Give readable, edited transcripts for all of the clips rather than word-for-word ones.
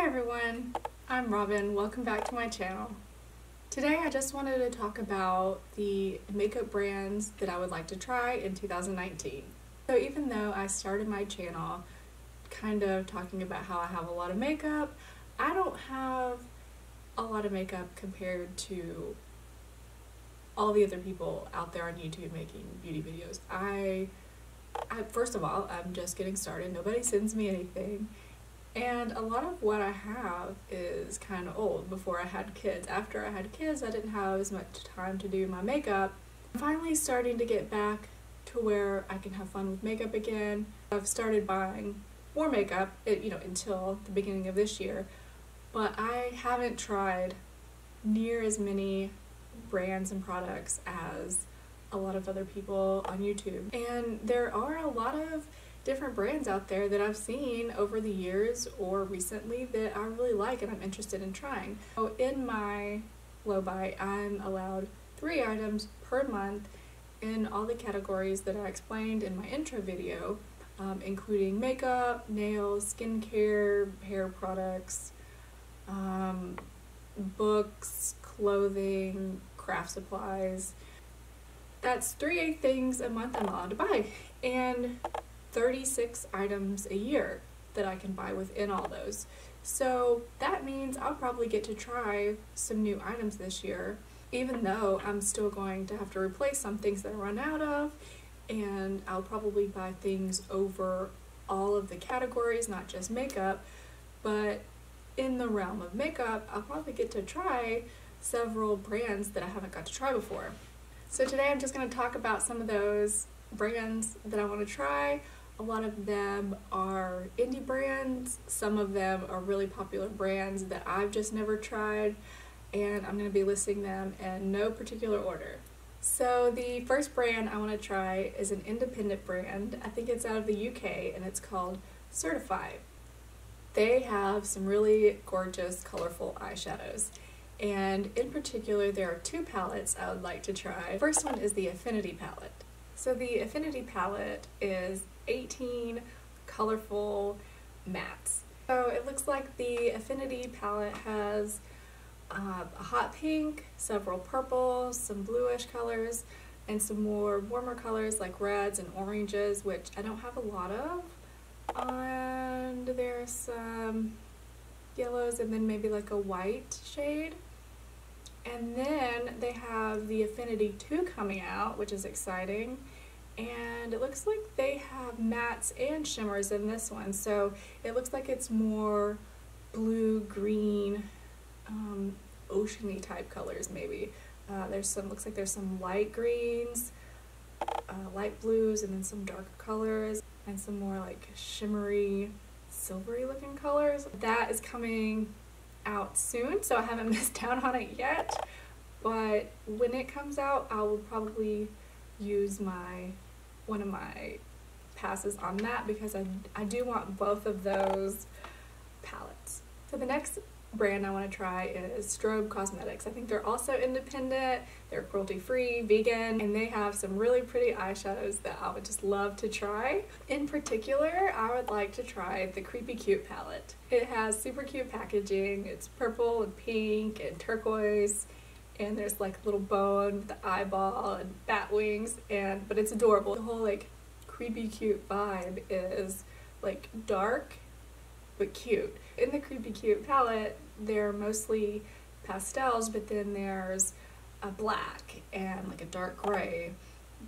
everyone, I'm Robin. Welcome back to my channel. Today I just wanted to talk about the makeup brands that I would like to try in 2019. So even though I started my channel kind of talking about how I have a lot of makeup, I don't have a lot of makeup compared to all the other people out there on YouTube making beauty videos. I first of all, I'm just getting started. Nobody sends me anything. And a lot of what I have is kind of old. Before I had kids. After I had kids, I didn't have as much time to do my makeup. I'm finally starting to get back to where I can have fun with makeup again. I've started buying more makeup, until the beginning of this year, but I haven't tried near as many brands and products as a lot of other people on YouTube. And there are a lot of different brands out there that I've seen over the years or recently that I really like and I'm interested in trying. So in my low buy, I'm allowed 3 items per month in all the categories that I explained in my intro video, including makeup, nails, skincare, hair products, books, clothing, craft supplies. That's 3 things a month I'm allowed to buy, and 36 items a year that I can buy within all those. So that means I'll probably get to try some new items this year, even though I'm still going to have to replace some things that I run out of, and I'll probably buy things over all of the categories, not just makeup, but in the realm of makeup, I'll probably get to try several brands that I haven't got to try before. So today I'm just going to talk about some of those brands that I want to try. A lot of them are indie brands, some of them are really popular brands that I've just never tried, and I'm going to be listing them in no particular order. So the first brand I want to try is an independent brand. I think it's out of the UK and it's called Certify. They have some really gorgeous, colorful eyeshadows. And in particular, there are 2 palettes I would like to try. The first one is the Affinity palette. So the Affinity palette is 18 colorful mattes. So it looks like the Affinity palette has a hot pink, several purples, some bluish colors, and some more warmer colors like reds and oranges, which I don't have a lot of. And there's some yellows and then maybe like a white shade. And then they have the Affinity 2 coming out, which is exciting. And it looks like they have mattes and shimmers in this one. So it looks like it's more blue, green, oceany type colors maybe. Looks like there's some light greens, light blues, and then some darker colors, and some more like shimmery, silvery looking colors. That is coming out soon, so I haven't missed out on it yet, but when it comes out I will probably use one of my passes on that because I do want both of those palettes. So the next brand I want to try is Strobe Cosmetics. I think they're also independent, they're cruelty-free, vegan, and they have some really pretty eyeshadows that I would just love to try. In particular, I would like to try the Creepy Cute palette. It has super cute packaging. It's purple and pink and turquoise, and there's like a little bone with the eyeball and bat wings, but it's adorable. The whole like creepy cute vibe is like dark but cute. In the Creepy Cute palette, they're mostly pastels, but then there's a black and like a dark gray,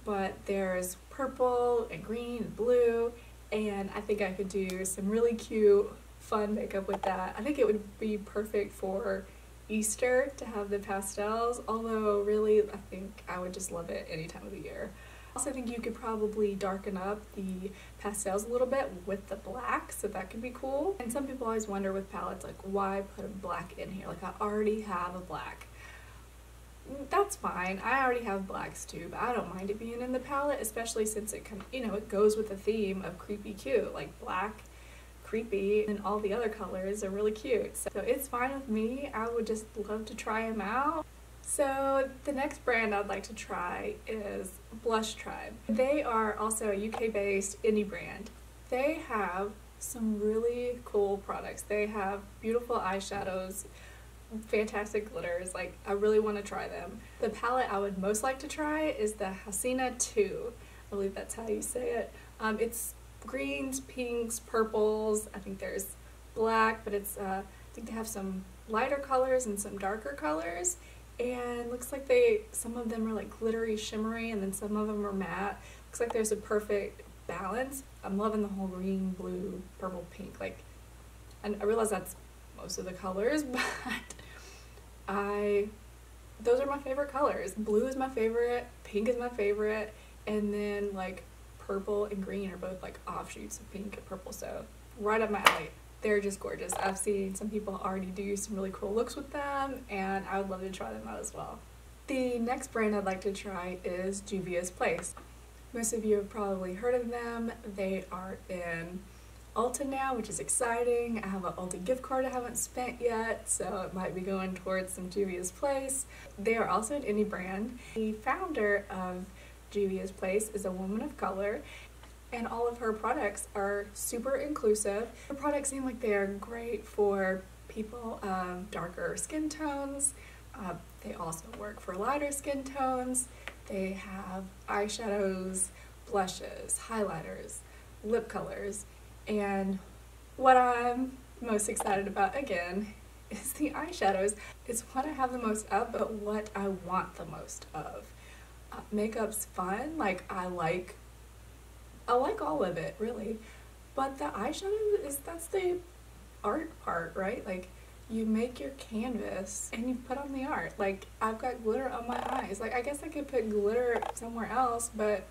but there's purple and green and blue, and I think I could do some really cute, fun makeup with that. I think it would be perfect for Easter to have the pastels, although really I think I would just love it any time of the year. I also think you could probably darken up the pastels a little bit with the black, so that could be cool. And some people always wonder with palettes, like, why put a black in here? Like, I already have a black. That's fine. I already have blacks too, but I don't mind it being in the palette, especially since it it goes with the theme of creepy cute, like black, creepy, and all the other colors are really cute. So it's fine with me. I would just love to try them out. So the next brand I'd like to try is Blush Tribe. They are also a UK-based indie brand. They have some really cool products. They have beautiful eyeshadows, fantastic glitters. Like, I really want to try them. The palette I would most like to try is the Hasina 2. I believe that's how you say it. It's greens, pinks, purples. I think there's black, but it's I think they have some lighter colors and some darker colors. And looks like some of them are like glittery, shimmery, and then some of them are matte. Looks like there's a perfect balance. I'm loving the whole green, blue, purple, pink. Like, and I realize that's most of the colors, but those are my favorite colors. Blue is my favorite, pink is my favorite, and then like purple and green are both like offshoots of pink and purple, so right up my alley. They're just gorgeous. I've seen some people already do some really cool looks with them, and I would love to try them out as well. The next brand I'd like to try is Juvia's Place. Most of you have probably heard of them. They are in Ulta now, which is exciting. I have an Ulta gift card I haven't spent yet, so it might be going towards some Juvia's Place. They are also an indie brand. The founder of Juvia's Place is a woman of color, and all of her products are super inclusive. Her products seem like they are great for people of darker skin tones. They also work for lighter skin tones. They have eyeshadows, blushes, highlighters, lip colors, and what I'm most excited about, again, is the eyeshadows. It's what I have the most of, but what I want the most of. Makeup's fun. Like, I like all of it, really, but the eyeshadow that's the art part, right? Like, you make your canvas and you put on the art. Like, I've got glitter on my eyes. Like, I guess I could put glitter somewhere else, but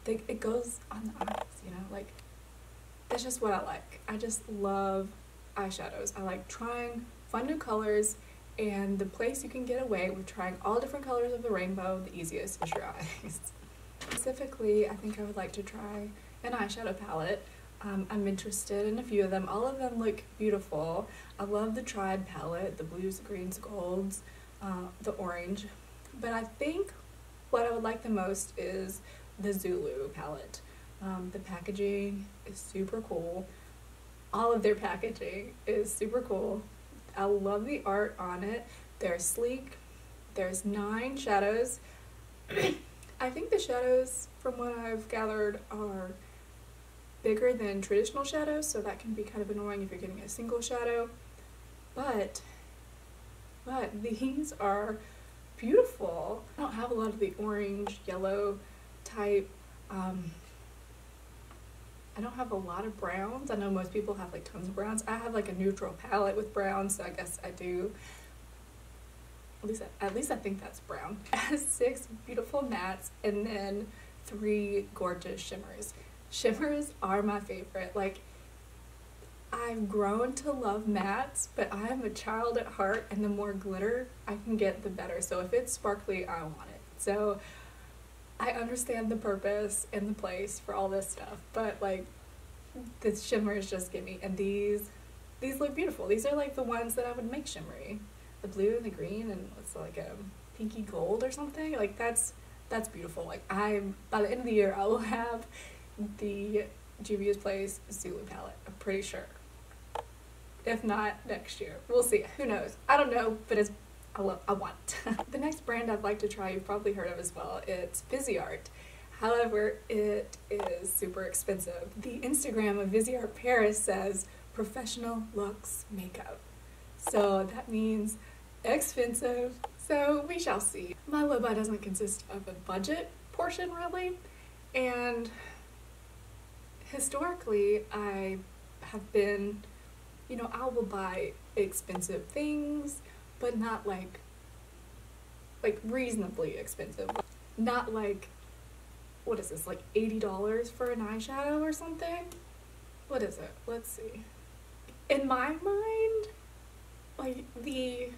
it goes on the eyes, you know? Like, that's just what I like. I just love eyeshadows. I like trying fun new colors, and the place you can get away with trying all different colors of the rainbow, the easiest is your eyes. Specifically, I think I would like to try an eyeshadow palette. I'm interested in a few of them. All of them look beautiful. I love the Tried palette, the blues, the greens, golds, the orange. But I think what I would like the most is the Zulu palette. The packaging is super cool. All of their packaging is super cool. I love the art on it. They're sleek. There's 9 shadows. I think the shadows, from what I've gathered, are bigger than traditional shadows, so that can be kind of annoying if you're getting a single shadow. But these are beautiful. I don't have a lot of the orange, yellow type. I don't have a lot of browns. I know most people have like tons of browns. I have like a neutral palette with browns, so I guess I do. At least I think that's brown. It has 6 beautiful mattes and then 3 gorgeous shimmers. Shimmers are my favorite. Like, I've grown to love mattes, but I am a child at heart, and the more glitter I can get, the better. So if it's sparkly, I want it. So I understand the purpose and the place for all this stuff, but like, the shimmers just give me. And these look beautiful. These are like the ones that I would make shimmery. The blue and the green, and it's like a pinky gold or something. Like, that's beautiful. Like, by the end of the year, I will have the Juvia's Place Zulu palette. I'm pretty sure. If not, next year. We'll see. Who knows? I don't know, but I want. The next brand I'd like to try, you've probably heard of as well, it's Fizzy Art. However, it is super expensive. The Instagram of Fizzy Art Paris says professional luxe makeup. So that means expensive. So we shall see. My low buy doesn't consist of a budget portion, really, and historically I have been, you know, I will buy expensive things, but not like reasonably expensive. Not like, what is this, like $80 for an eyeshadow or something? What is it? Let's see. In my mind, like, the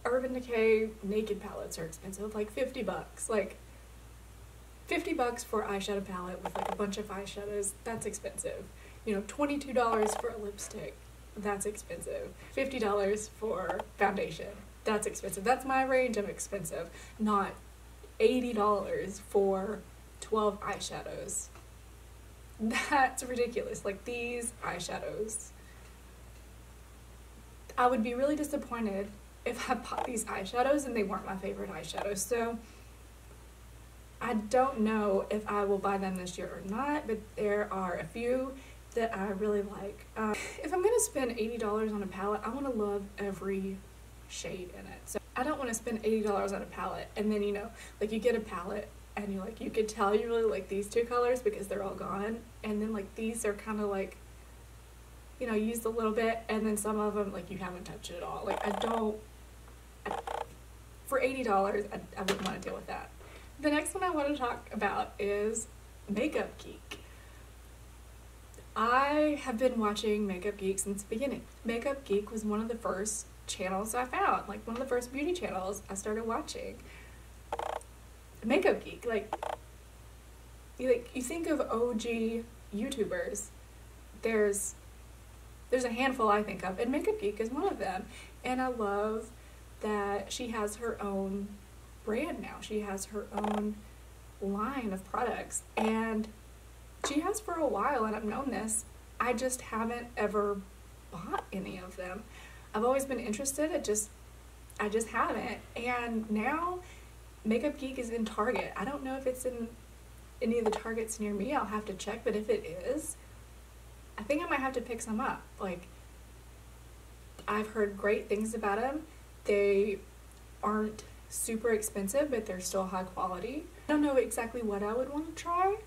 Urban Decay Naked palettes are expensive, like $50. Like, $50 for an eyeshadow palette with like a bunch of eyeshadows, that's expensive. You know, $22 for a lipstick, that's expensive. $50 for foundation, that's expensive. That's my range of expensive, not $80 for 12 eyeshadows. That's ridiculous. Like, these eyeshadows, I would be really disappointed if I bought these eyeshadows and they weren't my favorite eyeshadows. So I don't know if I will buy them this year or not, but there are a few that I really like. If I'm gonna spend $80 on a palette, I want to love every shade in it. So I don't want to spend $80 on a palette and then, you know, like, you get a palette and you could tell you really like these two colors because they're all gone, and then like these are kind of like, you know, used a little bit, and then some of them like you haven't touched it at all. Like, for $80, I wouldn't want to deal with that. The next one I want to talk about is Makeup Geek. I have been watching Makeup Geek since the beginning. Makeup Geek was one of the first channels I found, like one of the first beauty channels I started watching. Makeup Geek, like you think of OG YouTubers, there's a handful I think of, and Makeup Geek is one of them. And I love that she has her own brand now. She has her own line of products, and she has for a while, and I've known this. I just haven't ever bought any of them. I've always been interested, I just haven't. And now Makeup Geek is in Target. I don't know if it's in any of the Targets near me. I'll have to check, but if it is, I think I might have to pick some up. Like, I've heard great things about them. They aren't super expensive, but they're still high quality. I don't know exactly what I would want to try.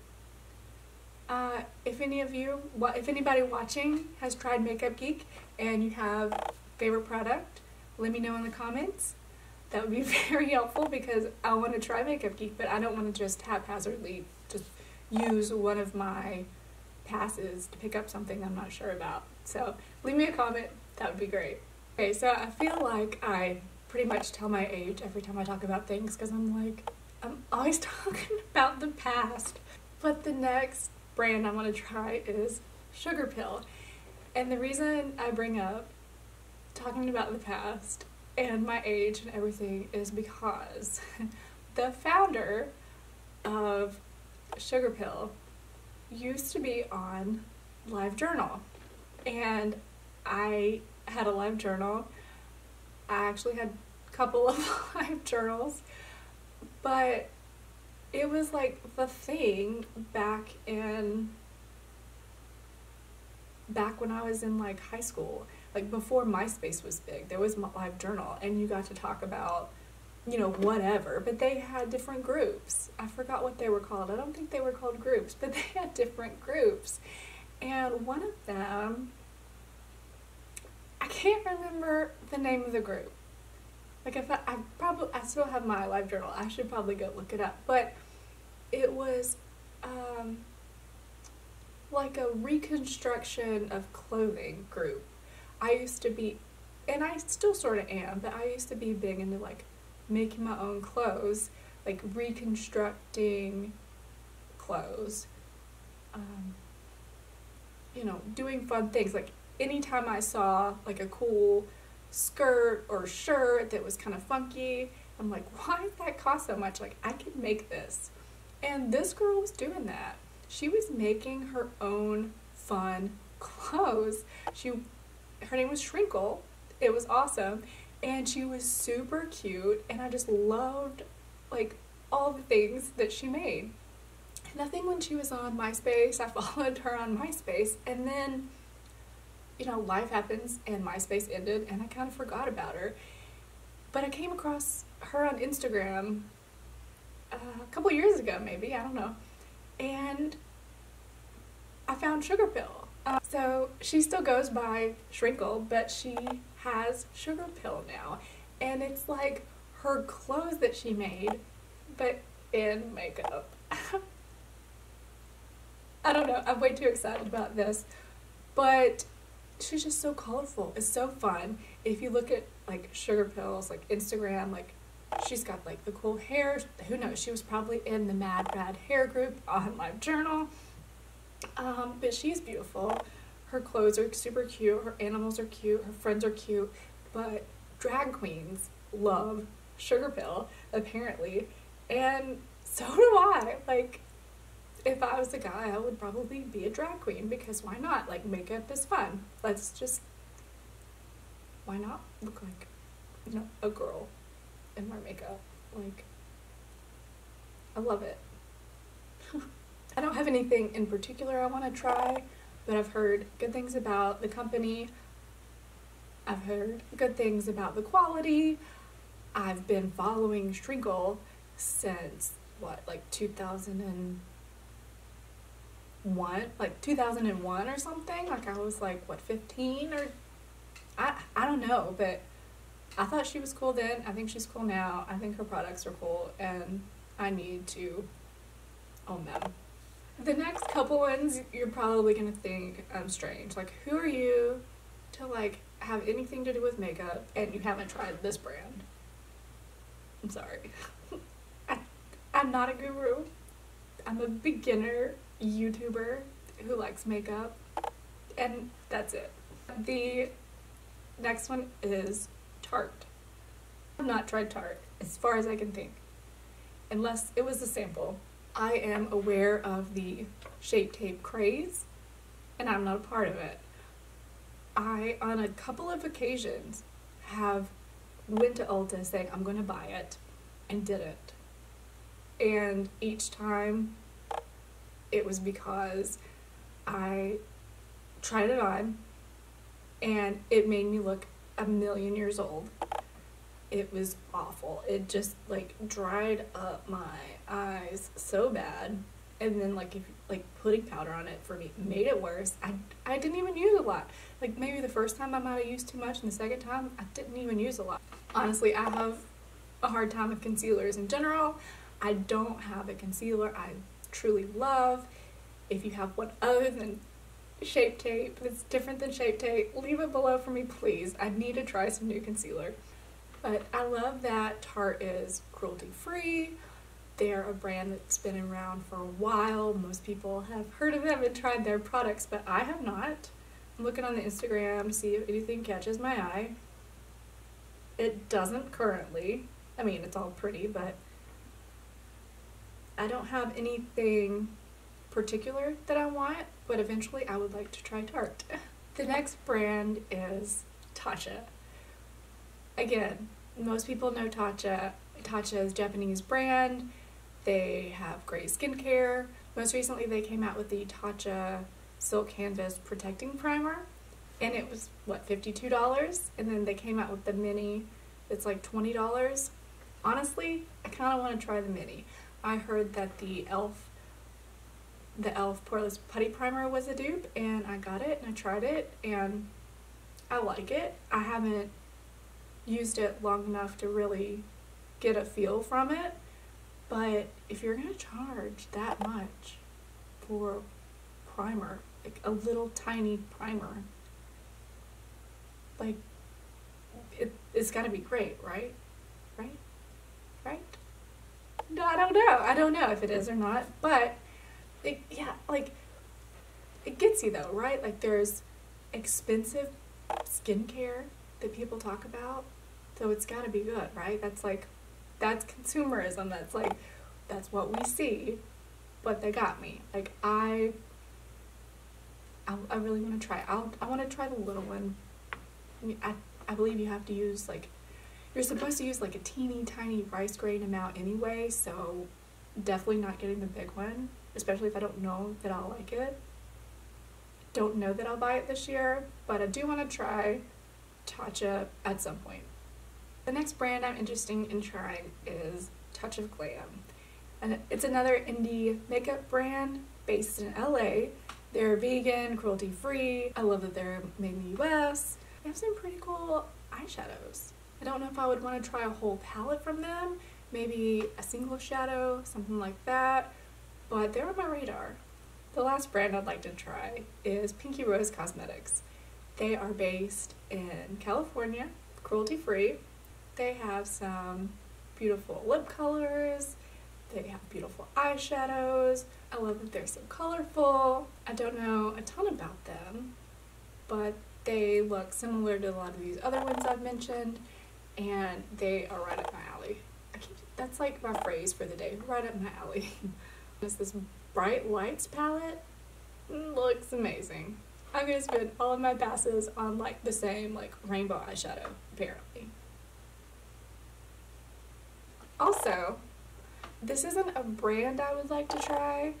If anybody watching has tried Makeup Geek and you have favorite product, let me know in the comments. That would be very helpful because I want to try Makeup Geek, but I don't want to just haphazardly just use one of my passes to pick up something I'm not sure about. So leave me a comment, that would be great. Okay, so I feel like I pretty much tell my age every time I talk about things because I'm always talking about the past. But the next brand I want to try is Sugar Pill. And the reason I bring up talking about the past and my age and everything is because the founder of Sugar Pill used to be on LiveJournal, and I had a LiveJournal. I actually had a couple of LiveJournals, but it was like the thing back when I was in like high school, like before MySpace was big. There was LiveJournal, and you got to talk about, you know, whatever, but they had different groups. I forgot what they were called. I don't think they were called groups, but they had different groups. And one of them, I can't remember the name of the group. Like, if I still have my LiveJournal. I should probably go look it up. But it was like a reconstruction of clothing group. I used to be, and I still sort of am, but I used to be big into like making my own clothes, like reconstructing clothes, you know, doing fun things. Like, anytime I saw like a cool skirt or shirt that was kind of funky, I'm like, why does that cost so much? Like, I could make this. And this girl was doing that. She was making her own fun clothes. Her name was Shrinkle. It was awesome. And she was super cute, and I just loved like all the things that she made. And I think when she was on MySpace, I followed her on MySpace, and then, you know, life happens and MySpace ended and I kind of forgot about her. But I came across her on Instagram a couple years ago, maybe, I don't know. And I found Sugar Pill. So she still goes by Shrinkle, but she has Sugar Pill now. And it's like her clothes that she made, but in makeup. I don't know, I'm way too excited about this. But she's just so colorful. It's so fun. If you look at like Sugar Pill's like Instagram, like she's got like the cool hair. Who knows? She was probably in the Mad Bad Hair group on LiveJournal. But she's beautiful. Her clothes are super cute. Her animals are cute. Her friends are cute. But drag queens love Sugar Pill, apparently. And so do I. Like, if I was a guy, I would probably be a drag queen, because why not? Like, makeup is fun. Let's just, why not look like, you know, a girl in my makeup? Like, I love it. I don't have anything in particular I want to try, but I've heard good things about the company. I've heard good things about the quality. I've been following Strinkle since, what, like 2001? Like 2001 or something? Like, I was like, what, 15? Or, I don't know, but I thought she was cool then. I think she's cool now. I think her products are cool, and I need to own them. The next couple ones, you're probably gonna think I'm strange. Like, who are you to, like, have anything to do with makeup and you haven't tried this brand? I'm sorry. I'm not a guru. I'm a beginner YouTuber who likes makeup, and that's it. The next one is Tarte. I've not tried Tarte, as far as I can think, unless it was a sample. I am aware of the Shape Tape craze, and I'm not a part of it. I, on a couple of occasions, have went to Ulta saying I'm going to buy it, and didn't. And each time, it was because I tried it on, and it made me look a million years old. It was awful. It just, like, dried up my eyes so bad. And then, like, putting powder on it for me made it worse. I didn't even use a lot. Like, maybe the first time I might have used too much, and the second time I didn't even use a lot. Honestly, I have a hard time with concealers in general. I don't have a concealer I truly love. If you have one other than Shape Tape that's different than Shape Tape, leave it below for me, please. I need to try some new concealer. But I love that Tarte is cruelty-free. They're a brand that's been around for a while. Most people have heard of them and tried their products, but I have not. I'm looking on the Instagram to see if anything catches my eye. It doesn't currently. I mean, it's all pretty, but I don't have anything particular that I want, but eventually I would like to try Tarte. The next brand is Tasha. Again, most people know Tasha. Tasha is a Japanese brand. They have great skincare. Most recently they came out with the Tasha Silk Canvas Protecting Primer, and it was, what, $52? And then they came out with the mini, it's like $20. Honestly, I kind of want to try the mini. I heard that the e.l.f. Poreless Putty Primer was a dupe, and I got it and I tried it and I like it. I haven't used it long enough to really get a feel from it, but if you're going to charge that much for primer, like a little tiny primer, like, it's got to be great, right? Right? No, I don't know. I don't know if it is or not, but it, yeah, like, it gets you though, right? Like, there's expensive skincare that people talk about, so it's got to be good, right? That's like, that's consumerism. That's like, that's what we see, but they got me. Like, I really want to try. I want to try the little one. I mean, I believe you have to use, like, you're supposed to use like a teeny tiny rice grain amount anyway, so definitely not getting the big one, especially if I don't know that I'll like it. Don't know that I'll buy it this year, but I do want to try Tasha at some point. The next brand I'm interested in trying is Touch of Glam. And it's another indie makeup brand based in LA. They're vegan, cruelty-free. I love that they're made in the US. They have some pretty cool eyeshadows. I don't know if I would want to try a whole palette from them, maybe a single shadow, something like that, but they're on my radar. The last brand I'd like to try is Pinky Rose Cosmetics. They are based in California, cruelty-free. They have some beautiful lip colors, they have beautiful eyeshadows. I love that they're so colorful. I don't know a ton about them, but they look similar to a lot of these other ones I've mentioned, and they are right up my alley. That's like my phrase for the day, right up my alley. It's this Bright Lights palette looks amazing. I'm gonna spend all of my passes on like the same like rainbow eyeshadow, apparently. Also, this isn't a brand I would like to try,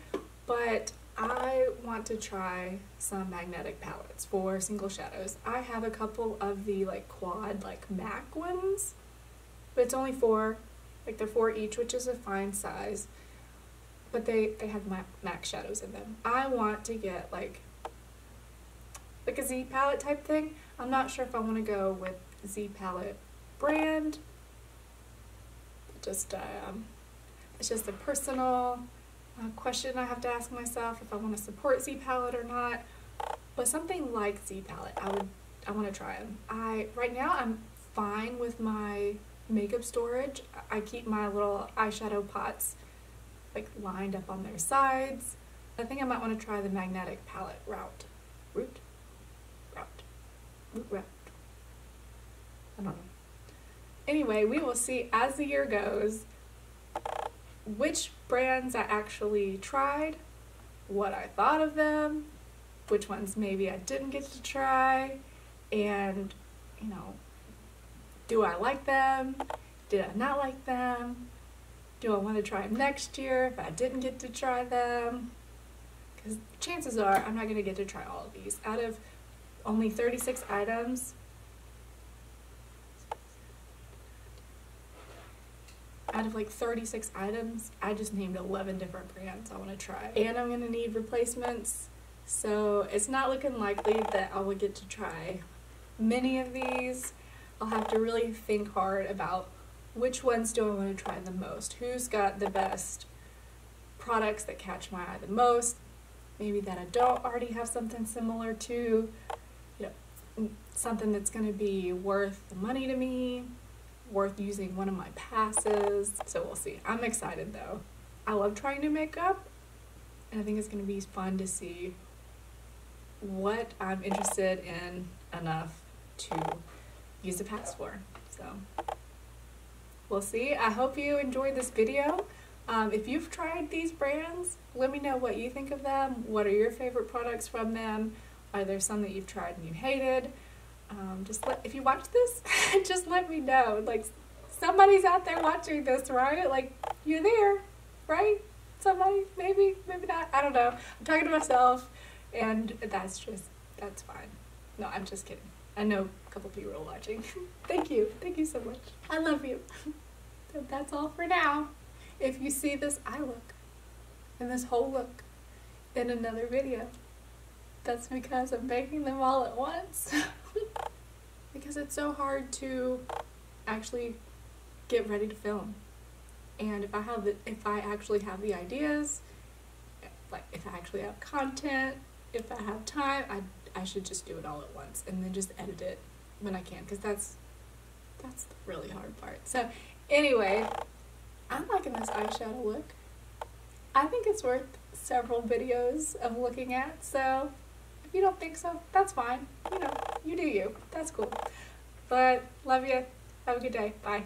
but I want to try some magnetic palettes for single shadows. I have a couple of the like quad like MAC ones, but it's only 4, like they're 4 each, which is a fine size, but they have MAC shadows in them. I want to get like a Z palette type thing. I'm not sure if I want to go with Z palette brand. Just it's just a personal question I have to ask myself if I want to support Z palette or not. But something like Z palette, I want to try them. Right now I'm fine with my makeup storage. I keep my little eyeshadow pots like lined up on their sides. I think I might want to try the magnetic palette route. I don't know. Anyway, we will see as the year goes which brands I actually tried, what I thought of them, which ones maybe I didn't get to try, and, you know, do I like them? Did I not like them? Do I want to try them next year if I didn't get to try them? Because chances are I'm not going to get to try all of these. Out of only 36 items, out of like 36 items, I just named 11 different brands I want to try. And I'm going to need replacements, so it's not looking likely that I will get to try many of these. I'll have to really think hard about which ones do I want to try the most, who's got the best products that catch my eye the most, maybe that I don't already have something similar to, you know, something that's going to be worth the money to me, worth using one of my passes. So we'll see. I'm excited though. I love trying new makeup, and I think it's going to be fun to see what I'm interested in enough to use a pass for. So we'll see. I hope you enjoyed this video. If you've tried these brands, let me know what you think of them. What are your favorite products from them? Are there some that you've tried and you hated? If you watch this, just let me know. Like, somebody's out there watching this, right? Like, you're there, right? Somebody, maybe not. I don't know. I'm talking to myself, and that's fine. No, I'm just kidding. I know a couple people are watching. Thank you so much. I love you. So that's all for now. If you see this eye look and this whole look in another video, that's because I'm making them all at once. Because it's so hard to actually get ready to film. And if I actually have the ideas, like if I actually have content, if I have time, I should just do it all at once and then just edit it when I can, because that's the really hard part. So anyway, I'm liking this eyeshadow look. I think it's worth several videos of looking at, so if you don't think so, that's fine. You know, you do you. That's cool. But love you. Have a good day. Bye.